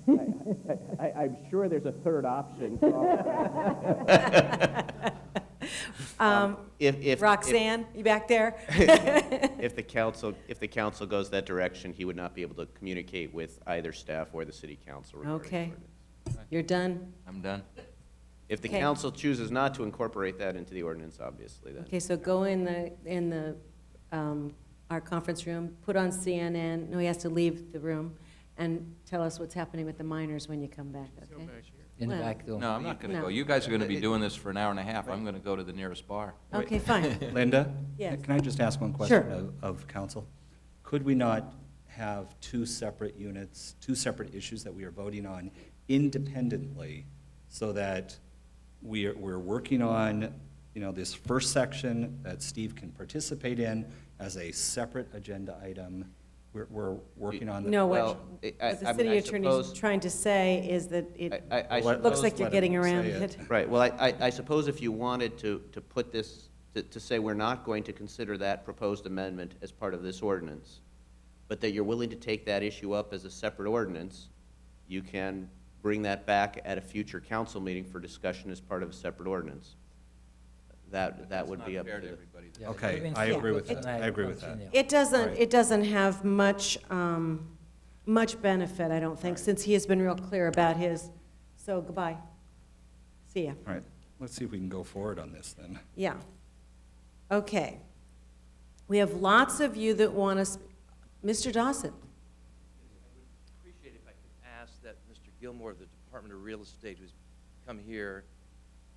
I'm sure there's a third option. If Roxanne, you back there? if the council goes that direction, he would not be able to communicate with either staff or the city council regarding the Okay. ordinance. You're done? I'm done. If the Okay. council chooses not to incorporate that into the ordinance, obviously, then. Okay, so go in our conference room, put on CNN, no, he has to leave the room, and tell us what's happening with the miners when you come back, okay? In the Well, back door. No, I'm not going to No. go. You guys are going to be doing this for an hour and a half. I'm going to go to the nearest bar. Okay, fine. Linda? Yes. Can I just ask one question Sure. of council? Could we not have two separate units, two separate issues that we are voting on independently so that we're working on, this first section that Steve can participate in as a separate agenda item? We're working on the. No, Well, what I the mean, city I attorney's suppose- trying to say is that it I Let- looks suppose- like you're let getting him around say it. Right, well, I suppose if you wanted to put this, to say we're not going to consider that proposed amendment as part of this ordinance, but that you're willing to take that issue up as a separate ordinance, you can bring that back at a future council meeting for discussion as part of a separate ordinance. That would be up to That's not fair to the... everybody. Yeah, Okay, it would've I been agree with fair that. I agree with that. continue. Right. It doesn't have much, much benefit, I don't think, since he has been real clear about his, so goodbye. See ya. All right, let's see if we can go forward on this then. Yeah. Okay. We have lots of you that want to, Mr. Dawson. Appreciate if I could ask that Mr. Gilmore of the Department of Real Estate, who's come here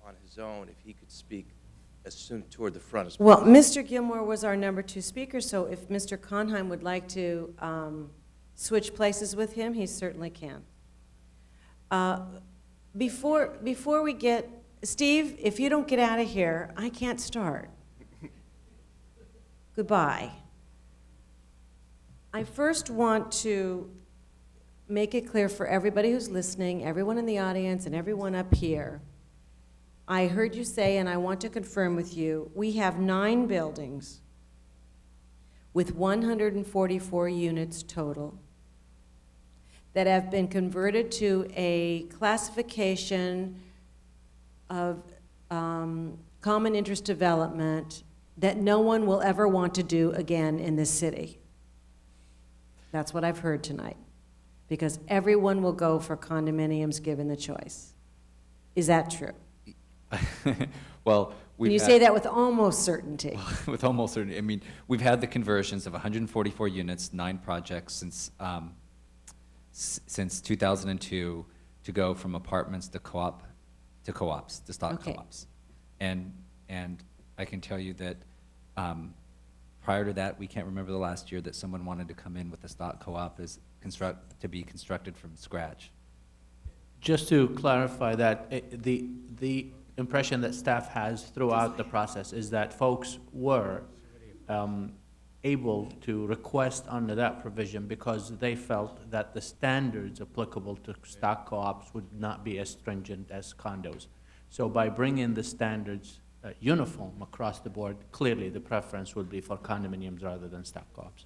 on his own, if he could speak as soon toward the front as Well, possible. Mr. Gilmore was our number 2 speaker, so if Mr. Conheim would like to switch places with him, he certainly can. Before we get, Steve, if you don't get out of here, I can't start. Goodbye. I first want to make it clear for everybody who's listening, everyone in the audience, and everyone up here. I heard you say, and I want to confirm with you, we have 9 buildings with 144 units total that have been converted to a classification of common interest development that no one will ever want to do again in this city. That's what I've heard tonight, because everyone will go for condominiums given the choice. Is that true? Well, Can you say that with almost certainty? with almost certainty, I mean, we've had the conversions of 144 units, 9 projects since 2002 to go from apartments to co-ops, to stock Okay. co-ops. And I can tell you that prior to that, we can't remember the last year that someone wanted to come in with a stock co-op to be constructed from scratch. Just to clarify that, the impression that staff has throughout the process is that folks were able to request under that provision because they felt that the standards applicable to stock co-ops would not be as stringent as condos. So by bringing the standards uniform across the board, clearly the preference would be for condominiums rather than stock co-ops.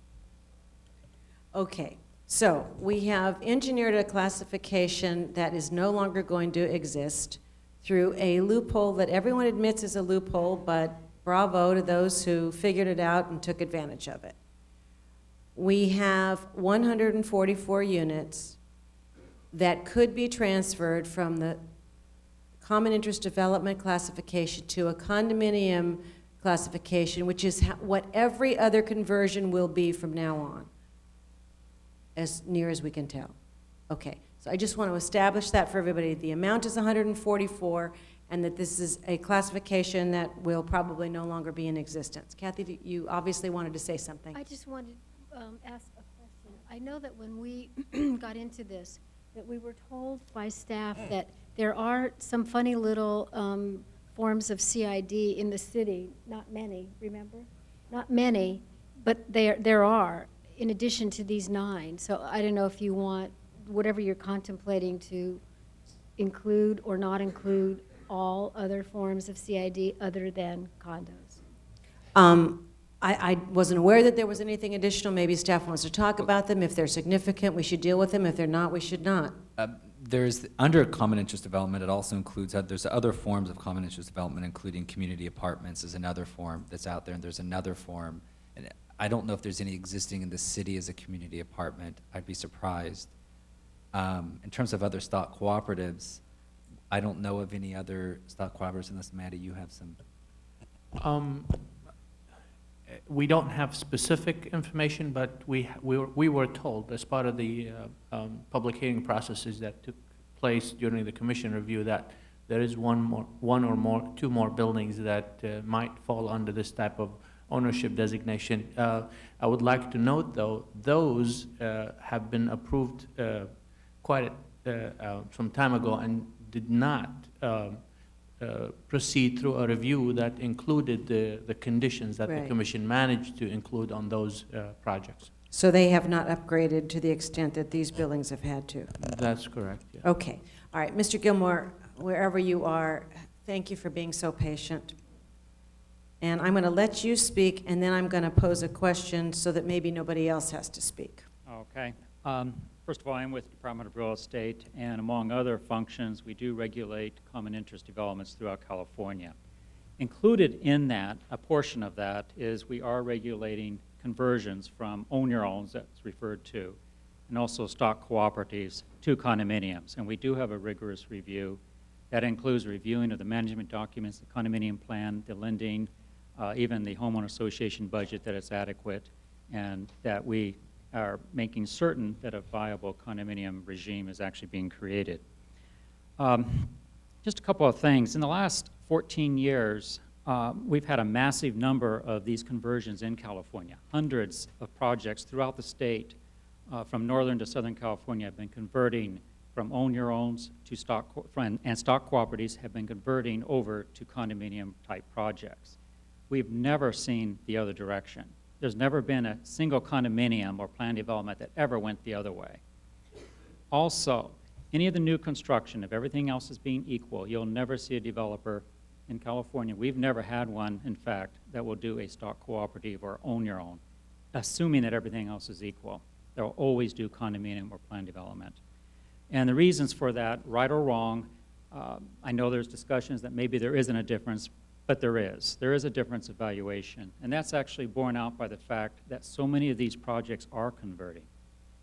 Okay, so we have engineered a classification that is no longer going to exist through a loophole that everyone admits is a loophole, but bravo to those who figured it out and took advantage of it. We have 144 units that could be transferred from the common interest development classification to a condominium classification, which is what every other conversion will be from now on, as near as we can tell. Okay, so I just want to establish that for everybody. The amount is 144, and that this is a classification that will probably no longer be in existence. Kathy, you obviously wanted to say something. I just wanted to ask a question. I know that when we got into this, that we were told by staff that there are some funny little forms of CID in the city. Not many, remember? Not many, but there are, in addition to these 9. So I don't know if you want, whatever you're contemplating, to include or not include all other forms of CID other than condos. I wasn't aware that there was anything additional. Maybe staff wants to talk about them. If they're significant, we should deal with them. If they're not, we should not. There's, under common interest development, it also includes, there's other forms of common interest development, including community apartments is another form that's out there, and there's another form, and I don't know if there's any existing in the city as a community apartment. I'd be surprised. In terms of other stock cooperatives, I don't know of any other stock cooperatives unless, Maddie, you have some. We don't have specific information, but we were told as part of the public hearing processes that took place during the commission review that there is two more buildings that might fall under this type of ownership designation. I would like to note, though, those have been approved quite some time ago and did not proceed through a review that included the conditions that the Right. commission managed to include on those projects. So they have not upgraded to the extent that these buildings have had to? That's correct, yeah. Okay. All right, Mr. Gilmore, wherever you are, thank you for being so patient. And I'm going to let you speak, and then I'm going to pose a question so that maybe nobody else has to speak. Okay. First of all, I'm with the Department of Real Estate, and among other functions, we do regulate common interest developments throughout California. Included in that, a portion of that, is we are regulating conversions from own-your-owns, that's referred to, and also stock cooperatives to condominiums. And we do have a rigorous review. That includes reviewing of the management documents, the condominium plan, the lending, even the homeowner association budget, that it's adequate, and that we are making certain that a viable condominium regime is actually being created. Just a couple of things. In the last 14 years, we've had a massive number of these conversions in California. Hundreds of projects throughout the state, from northern to southern California, have been converting from own-your-owns to stock, and stock cooperatives have been converting over to condominium-type projects. We've never seen the other direction. There's never been a single condominium or planned development that ever went the other way. Also, any of the new construction, if everything else is being equal, you'll never see a developer in California. We've never had one, in fact, that will do a stock cooperative or own your own, assuming that everything else is equal. They'll always do condominium or planned development. And the reasons for that, right or wrong, I know there's discussions that maybe there isn't a difference, but there is. There is a difference of valuation. And that's actually borne out by the fact that so many of these projects are converting.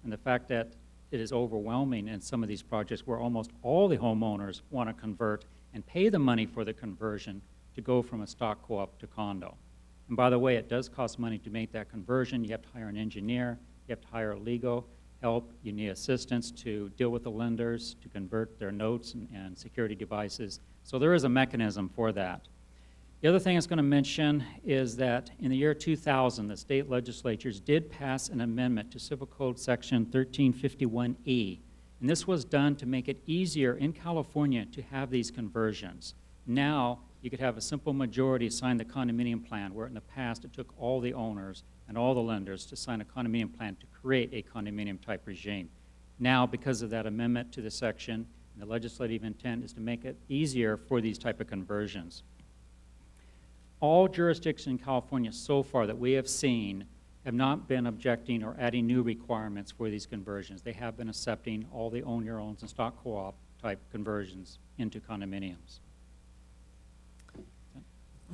And the fact that it is overwhelming in some of these projects where almost all the homeowners want to convert and pay the money for the conversion to go from a stock co-op to condo. And by the way, it does cost money to make that conversion. You have to hire an engineer. You have to hire legal help. You need assistance to deal with the lenders, to convert their notes and security devices. So there is a mechanism for that. The other thing I was going to mention is that in the year 2000, the state legislatures did pass an amendment to Civil Code Section 1351E. And this was done to make it easier in California to have these conversions. Now, you could have a simple majority sign the condominium plan, where in the past it took all the owners and all the lenders to sign a condominium plan to create a condominium-type regime. Now, because of that amendment to the section, the legislative intent is to make it easier for these type of conversions. All jurisdictions in California so far that we have seen have not been objecting or adding new requirements for these conversions. They have been accepting all the own-your-owns and stock co-op type conversions into condominiums.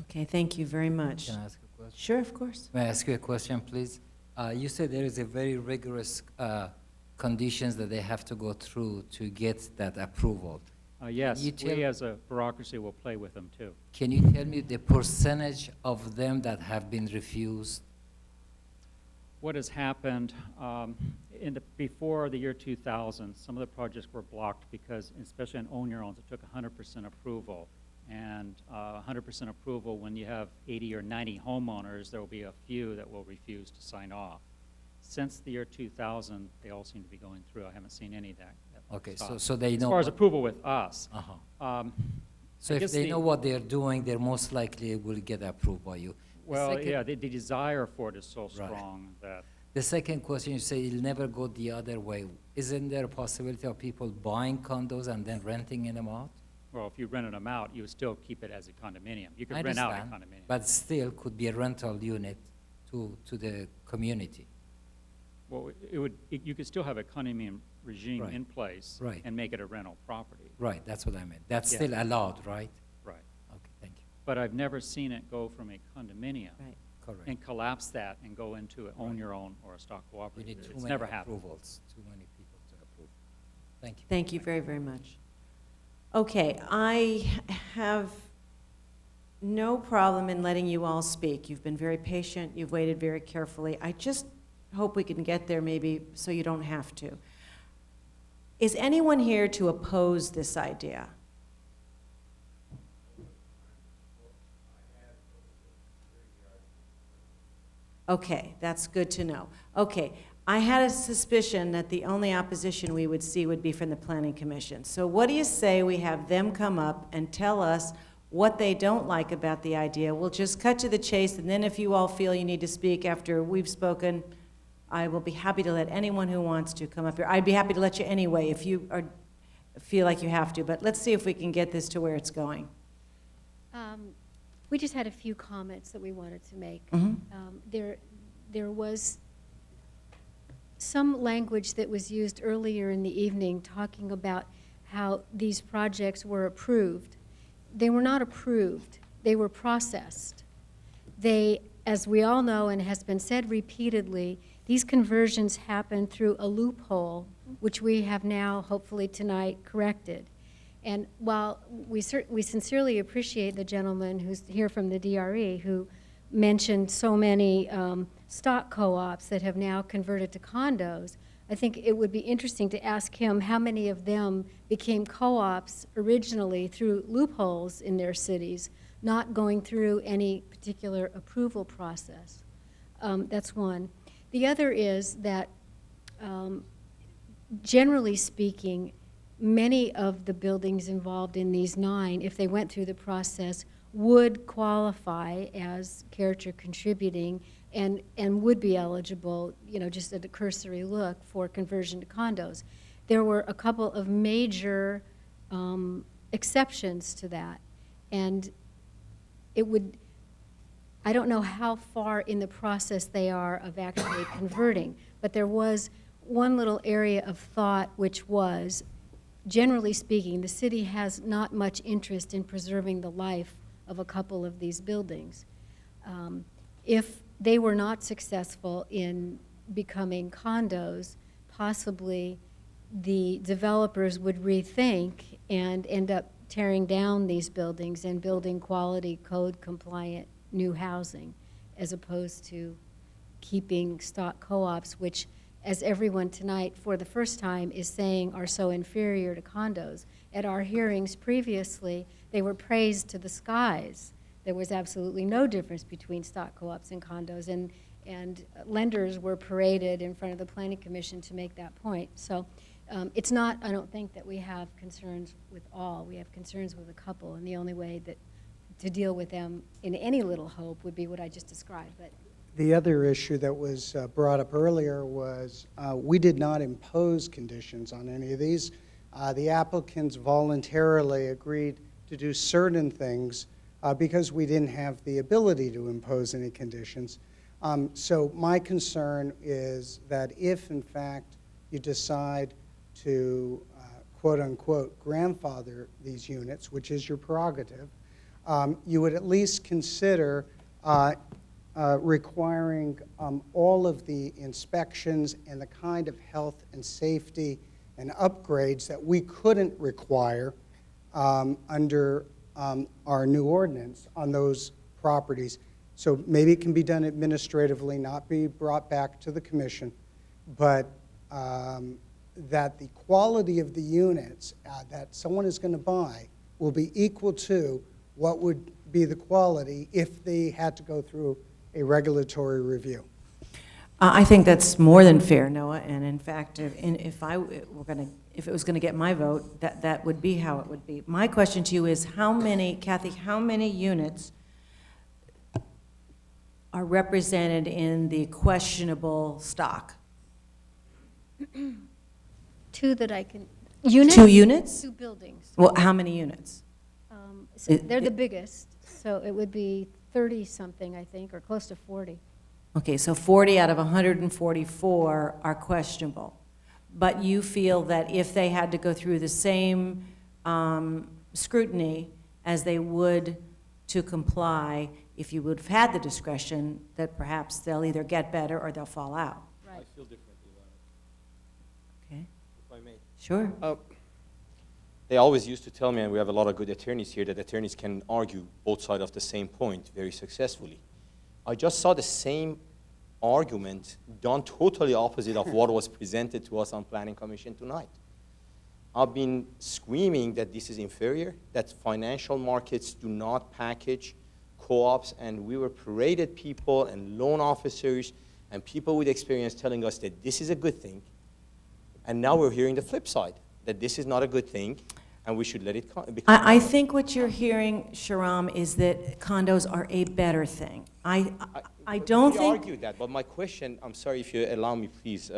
Okay, thank you very much. Can I ask a question? Sure, of course. May I ask you a question, please? You said there is a very rigorous conditions that they have to go through to get that approval. Yes, You tell- we as a bureaucracy will play with them too. Can you tell me the percentage of them that have been refused? What has happened, before the year 2000, some of the projects were blocked because, especially on own-your-owns, it took 100% approval. And 100% approval, when you have 80 or 90 homeowners, there will be a few that will refuse to sign off. Since the year 2000, they all seem to be going through. I haven't seen any that Okay, stopped. so they As know. far as what- approval with us. Uh-huh. So I if guess they the- know what they're doing, they're most likely will get approved by you. Well, second- yeah, the desire for it is so Right. strong that, The second question, you say it'll never go the other way. Isn't there a possibility of people buying condos and then renting them out? well, if you rented them out, you would still keep it as a condominium. You I could rent out a understand, condominium. but still could be a rental unit to the community. Well, you could still have a condominium regime Right. in place. Right. And make it a rental property. Right, that's what I meant. That's Yeah. still allowed, right? Right. Okay, thank you. But I've never seen it go from a condominium Right. Correct. and collapse that and go into a own your own or a stock You cooperative. need too It's many never happened. approvals, too many people to approve. Thank you. Thank you very, very much. Okay, I have no problem in letting you all speak. You've been very patient, you've waited very carefully. I just hope we can get there maybe so you don't have to. Is anyone here to oppose this idea? Okay, that's good to know. Okay, I had a suspicion that the only opposition we would see would be from the Planning Commission. So what do you say we have them come up and tell us what they don't like about the idea? We'll just cut to the chase, and then if you all feel you need to speak after we've spoken, I will be happy to let anyone who wants to come up here. I'd be happy to let you anyway if you feel like you have to, but let's see if we can get this to where it's going. We just had a few comments that we wanted to make. Mhm. There was some language that was used earlier in the evening talking about how these projects were approved. They were not approved. They were processed. They, as we all know and has been said repeatedly, these conversions happened through a loophole, which we have now, hopefully tonight, corrected. And while we sincerely appreciate the gentleman who's here from the DRE who mentioned so many stock co-ops that have now converted to condos, I think it would be interesting to ask him how many of them became co-ops originally through loopholes in their cities, not going through any particular approval process. That's one. The other is that, generally speaking, many of the buildings involved in these 9, if they went through the process, would qualify as character contributing and would be eligible, just at a cursory look, for conversion to condos. There were a couple of major exceptions to that. And I don't know how far in the process they are of actually converting, but there was one little area of thought which was, generally speaking, the city has not much interest in preserving the life of a couple of these buildings. If they were not successful in becoming condos, possibly the developers would rethink and end up tearing down these buildings and building quality code compliant new housing, as opposed to keeping stock co-ops, which, as everyone tonight for the first time is saying, are so inferior to condos. At our hearings previously, they were praised to the skies. There was absolutely no difference between stock co-ops and condos, and lenders were paraded in front of the Planning Commission to make that point. So it's not, I don't think, that we have concerns with all. We have concerns with a couple, and the only way that to deal with them in any little hope would be what I just described. But the other issue that was brought up earlier was we did not impose conditions on any of these. The applicants voluntarily agreed to do certain things because we didn't have the ability to impose any conditions. So my concern is that if, in fact, you decide to, quote unquote, grandfather these units, which is your prerogative, you would at least consider requiring all of the inspections and the kind of health and safety and upgrades that we couldn't require under our new ordinance on those properties. So maybe it can be done administratively, not be brought back to the commission, but that the quality of the units that someone is going to buy will be equal to what would be the quality if they had to go through a regulatory review. I think that's more than fair, Noah, and in fact, if it was going to get my vote, that would be how it would be. My question to you is, Kathy, how many units are represented in the questionable stock? 2 that I can, units? 2 units? 2 buildings. Well, how many units? So they're the biggest, so it would be 30-something, I think, or close to 40. Okay, so 40 out of 144 are questionable. But you feel that if they had to go through the same scrutiny as they would to comply, if you would have had the discretion, that perhaps they'll either get better or they'll fall out? Right. feel differently about it, Okay, if I may. sure. They always used to tell me, and we have a lot of good attorneys here, that attorneys can argue both sides of the same point very successfully. I just saw the same argument done totally opposite of what was presented to us on Planning Commission tonight. I've been screaming that this is inferior, that financial markets do not package co-ops, and we were paraded people and loan officers and people with experience telling us that this is a good thing. And now we're hearing the flip side, that this is not a good thing, and we should let it become. I think what you're hearing, Sharam, is that condos are a better thing. I don't We think... argued that, but my question, I'm sorry if you allow me, please.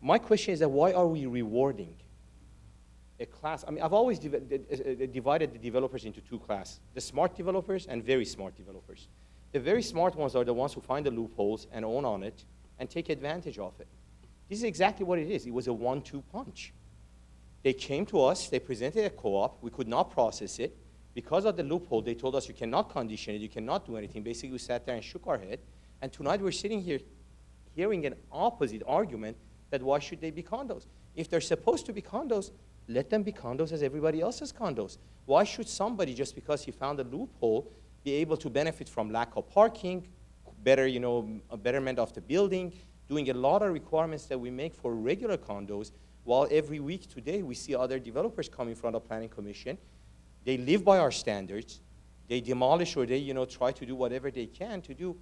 My question is that why are we rewarding a class? I mean, I've always divided the developers into two classes, the smart developers and very smart developers. The very smart ones are the ones who find the loopholes and own on it and take advantage of it. This is exactly what it is. It was a 1-2 punch. They came to us, they presented a co-op, we could not process it. Because of the loophole, they told us you cannot condition it, you cannot do anything. Basically, we sat there and shook our head. And tonight we're sitting here hearing an opposite argument that why should they be condos? If they're supposed to be condos, let them be condos as everybody else's condos. Why should somebody, just because he found a loophole, be able to benefit from lack of parking, better, a betterment of the building, doing a lot of requirements that we make for regular condos, while every week today we see other developers come in front of Planning Commission. They live by our standards. They demolish or they, try to do whatever they can to do.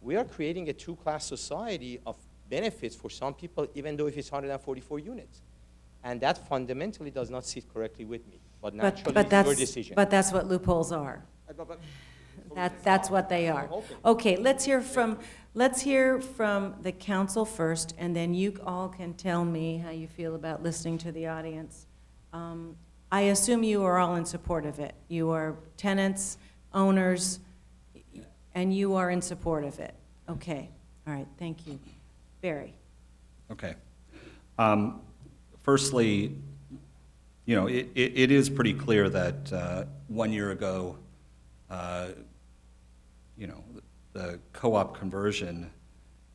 We are creating a two-class society of benefits for some people, even though if it's 144 units. And that fundamentally does not sit correctly with me. But naturally, it's your decision. But that's what loopholes are. That's what they are. Okay, let's hear from the council first, and then you all can tell me how you feel about listening to the audience. I assume you are all in support of it. You are tenants, owners, and you are in support of it. Okay, all right, thank you. Barry. Okay. Firstly, it is pretty clear that 1 year ago, the co-op conversion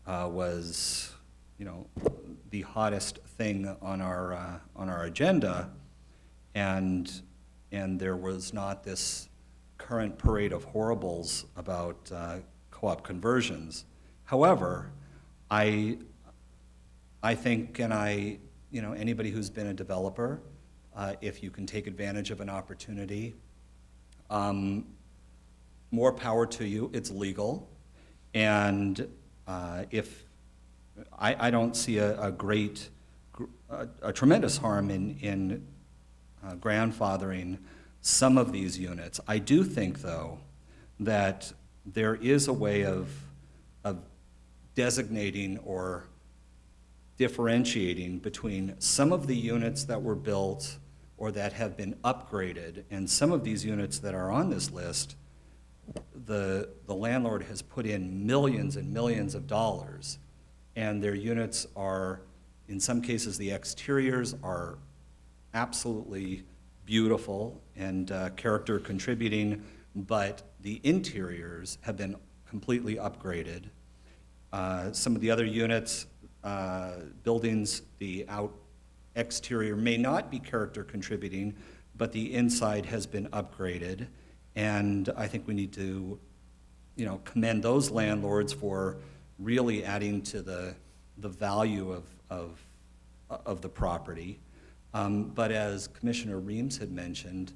was, the hottest thing on our agenda, and there was not this current parade of horribles about co-op conversions. However, I think, and anybody who's been a developer, if you can take advantage of an opportunity, more power to you. It's legal, and if I don't see a tremendous harm in grandfathering some of these units. I do think, though, that there is a way of designating or differentiating between some of the units that were built or that have been upgraded, and some of these units that are on this list, the landlord has put in millions and millions of dollars, and their units are, in some cases, the exteriors are absolutely beautiful and character contributing, but the interiors have been completely upgraded. Some of the other units, buildings, the exterior may not be character contributing, but the inside has been upgraded. And I think we need to, commend those landlords for really adding to the value of the property. But as Commissioner Reams had mentioned,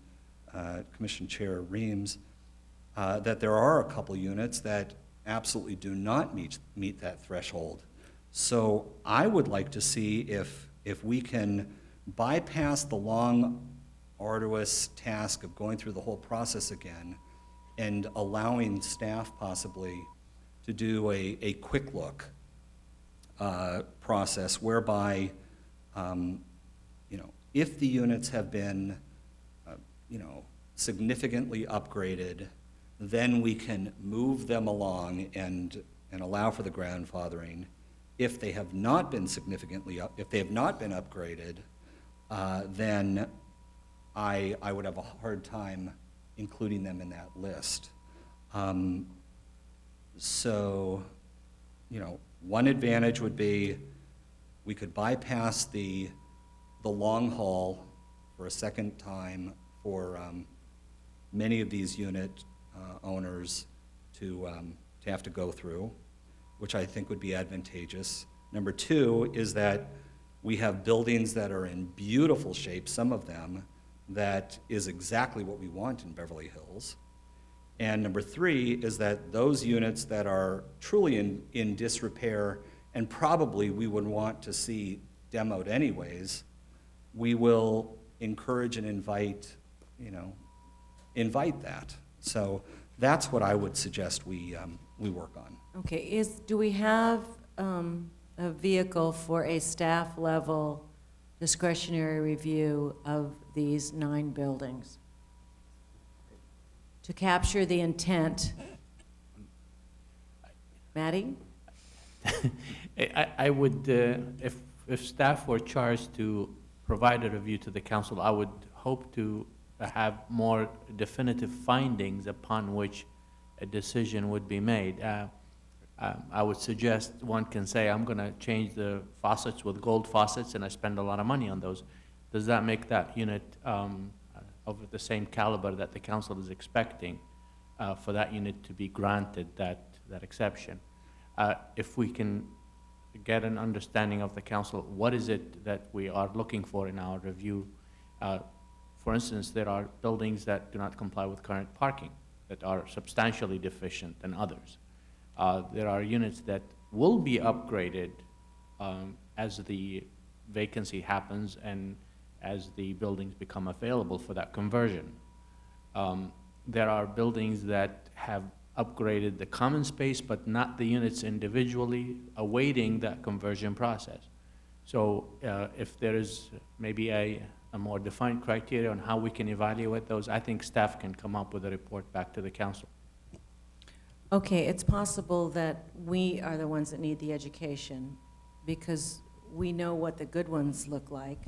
Commission Chair Reams, that there are a couple units that absolutely do not meet that threshold. So I would like to see if we can bypass the long, arduous task of going through the whole process again and allowing staff possibly to do a quick look process whereby, if the units have been, significantly upgraded, then we can move them along and and allow for the grandfathering. If they have not been if they have not been upgraded, then I would have a hard time including them in that list. So, you know, one advantage would be we could bypass the long haul for a second time for many of these unit owners to have to go through, which I think would be advantageous. Number two is that we have buildings that are in beautiful shape, some of them, that is exactly what we want in Beverly Hills. And number three is that those units that are truly in disrepair and probably we would want to see demoed anyways, we will encourage and invite, invite that. So that's what I would suggest we work on. Okay, do we have a vehicle for a staff level discretionary review of these 9 buildings? To capture the intent. Maddie? I would, if staff were charged to provide a review to the council, I would hope to have more definitive findings upon which a decision would be made. I would suggest one can say, I'm going to change the faucets with gold faucets, and I spend a lot of money on those. Does that make that unit of the same caliber that the council is expecting for that unit to be granted that exception? If we can get an understanding of the council, what is it that we are looking for in our review? For instance, there are buildings that do not comply with current parking that are substantially deficient than others. There are units that will be upgraded as the vacancy happens and as the buildings become available for that conversion. There are buildings that have upgraded the common space, but not the units individually, awaiting that conversion process. So if there is maybe a more defined criteria on how we can evaluate those, I think staff can come up with a report back to the council. Okay, it's possible that we are the ones that need the education because we know what the good ones look like,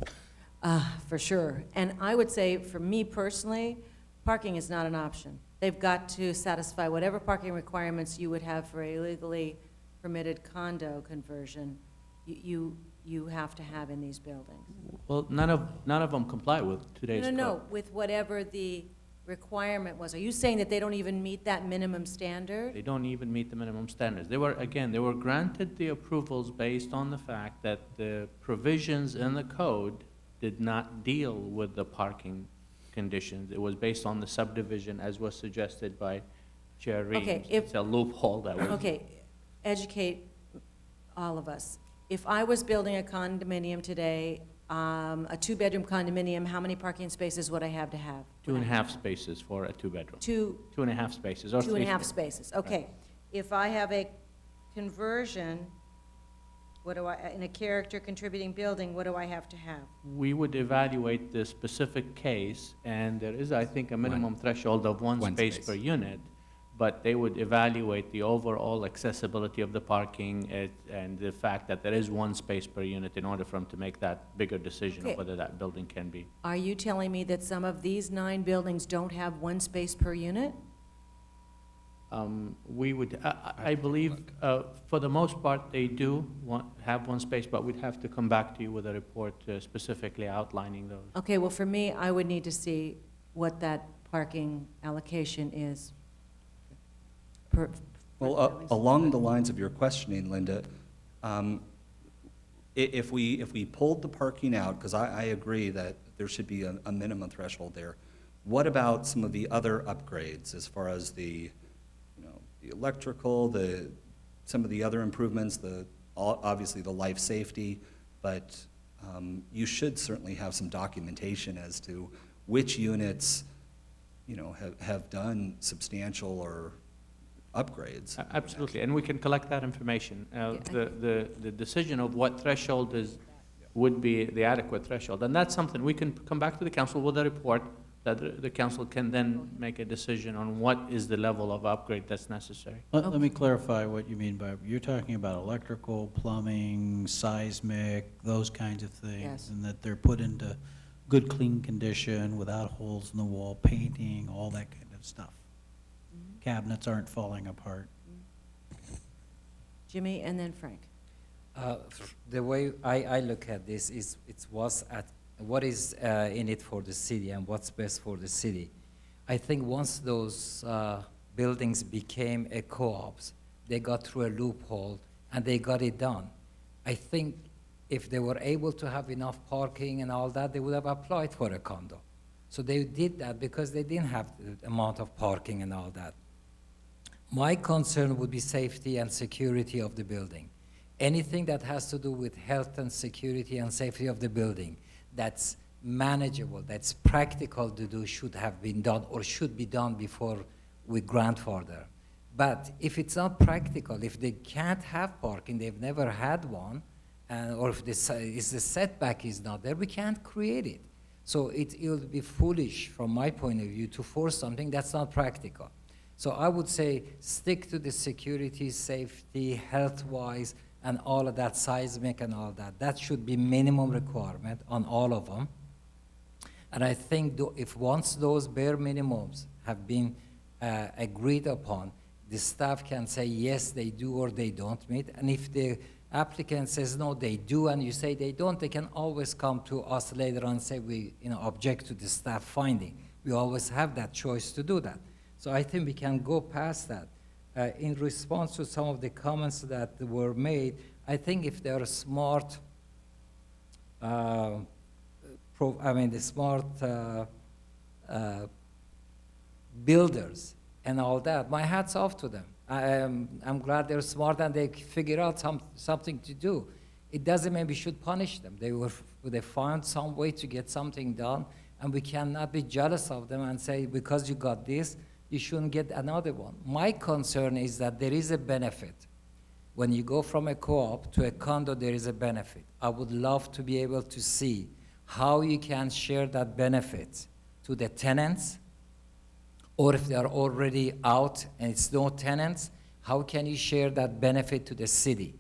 for sure. And I would say, for me personally, parking is not an option. They've got to satisfy whatever parking requirements you would have for a legally permitted condo conversion. You have to have in these buildings. Well, none of them comply with today's code. No, with whatever the requirement was. Are you saying that they don't even meet that minimum standard? They don't even meet the minimum standards. They were granted the approvals based on the fact that the provisions in the code did not deal with the parking conditions. It was based on the subdivision, as was suggested by Chair Reeves. Okay, it's a loophole that was. Okay, educate all of us. If I was building a condominium today, a 2-bedroom condominium, how many parking spaces would I have to have? 2.5 spaces for a 2-bedroom. 2.5 spaces or 2.5 spaces, okay. If I have a conversion, in a character contributing building, what do I have to have? We would evaluate the specific case, and there is, I think, a minimum threshold of one space per unit, but they would evaluate the overall accessibility of the parking and the fact that there is one space per unit in order for them to make that bigger decision of whether that building can be. Are you telling me that some of these 9 buildings don't have one space per unit? We would, I believe, for the most part, they do have one space, but we'd have to come back to you with a report specifically outlining those. Okay, well, for me, I would need to see what that parking allocation is. Well, along the lines of your questioning, Linda, if we pulled the parking out, because I agree that there should be a minimum threshold there, what about some of the other upgrades as far as the electrical, some of the other improvements, obviously the life safety, but you should certainly have some documentation as to which units have done substantial or upgrades. Absolutely, and we can collect that information. The decision of what threshold would be the adequate threshold, and that's something we can come back to the council with a report that the council can then make a decision on what is the level of upgrade that's necessary. Let me clarify what you mean by, you're talking about electrical, plumbing, seismic, those kinds of things? Yes. And that they're put into good, clean condition, without holes in the wall, painting, all that kind of stuff. Cabinets aren't falling apart. Jimmy, and then Frank. The way I look at this is it was at what is in it for the city and what's best for the city. I think once those buildings became a co-ops, they got through a loophole and they got it done. I think if they were able to have enough parking and all that, they would have applied for a condo. So they did that because they didn't have the amount of parking and all that. My concern would be safety and security of the building. Anything that has to do with health and security and safety of the building that's manageable, that's practical to do, should have been done or should be done before we grandfather. But if it's not practical, if they can't have parking, they've never had one, or if the setback is not there, we can't create it. So it would be foolish, from my point of view, to force something that's not practical. So I would say stick to the security, safety, health-wise, and all of that, seismic and all that. That should be minimum requirement on all of them. And I think if once those bare minimums have been agreed upon, the staff can say yes, they do, or they don't meet. And if the applicant says no, they do, and you say they don't, they can always come to us later on and say we object to the staff finding. We always have that choice to do that. So I think we can go past that. In response to some of the comments that were made, I think if there are smart, the smart builders and all that, my hat's off to them. I'm glad they're smart and they figure out something to do. It doesn't mean we should punish them. They found some way to get something done, and we cannot be jealous of them and say, because you got this, you shouldn't get another one. My concern is that there is a benefit. When you go from a co-op to a condo, there is a benefit. I would love to be able to see how you can share that benefit to the tenants, or if they are already out and it's no tenants, how can you share that benefit to the city?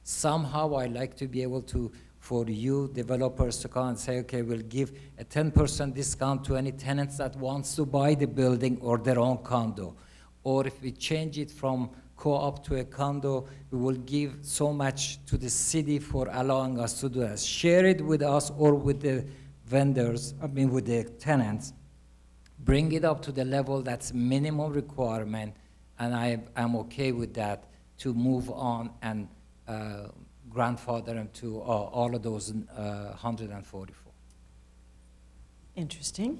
Somehow I like to be able to, for you developers to come and say, okay, we'll give a 10% discount to any tenants that wants to buy the building or their own condo. Or if we change it from co-op to a condo, we will give so much to the city for allowing us to do that. Share it with us or with the vendors, with the tenants. Bring it up to the level that's minimum requirement, and I'm okay with that to move on and grandfather them to all of those 144. Interesting.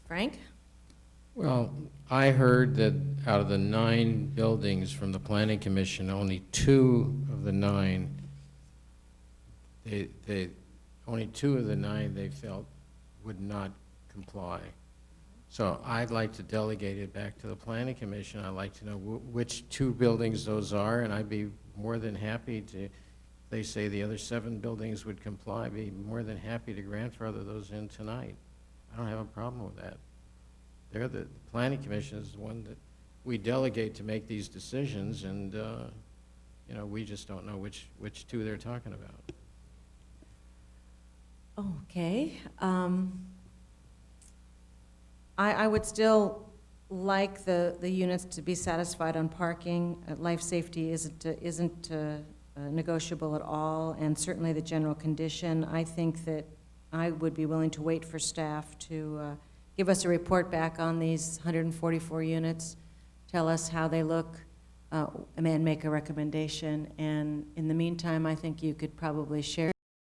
Frank? Well, I heard that out of the 9 buildings from the Planning Commission, only 2 of the 9, only 2 of the 9 they felt would not comply. So I'd like to delegate it back to the Planning Commission. I'd like to know which 2 buildings those are, and I'd be more than happy to, they say the other 7 buildings would comply, be more than happy to grandfather those in tonight. I don't have a problem with that. They're the Planning Commission is the one that we delegate to make these decisions, and we just don't know which 2 they're talking about. Okay. I would still like the units to be satisfied on parking. Life safety isn't negotiable at all, and certainly the general condition. I think that I would be willing to wait for staff to give us a report back on these 144 units, tell us how they look, and make a recommendation. And in the meantime, I think you could probably share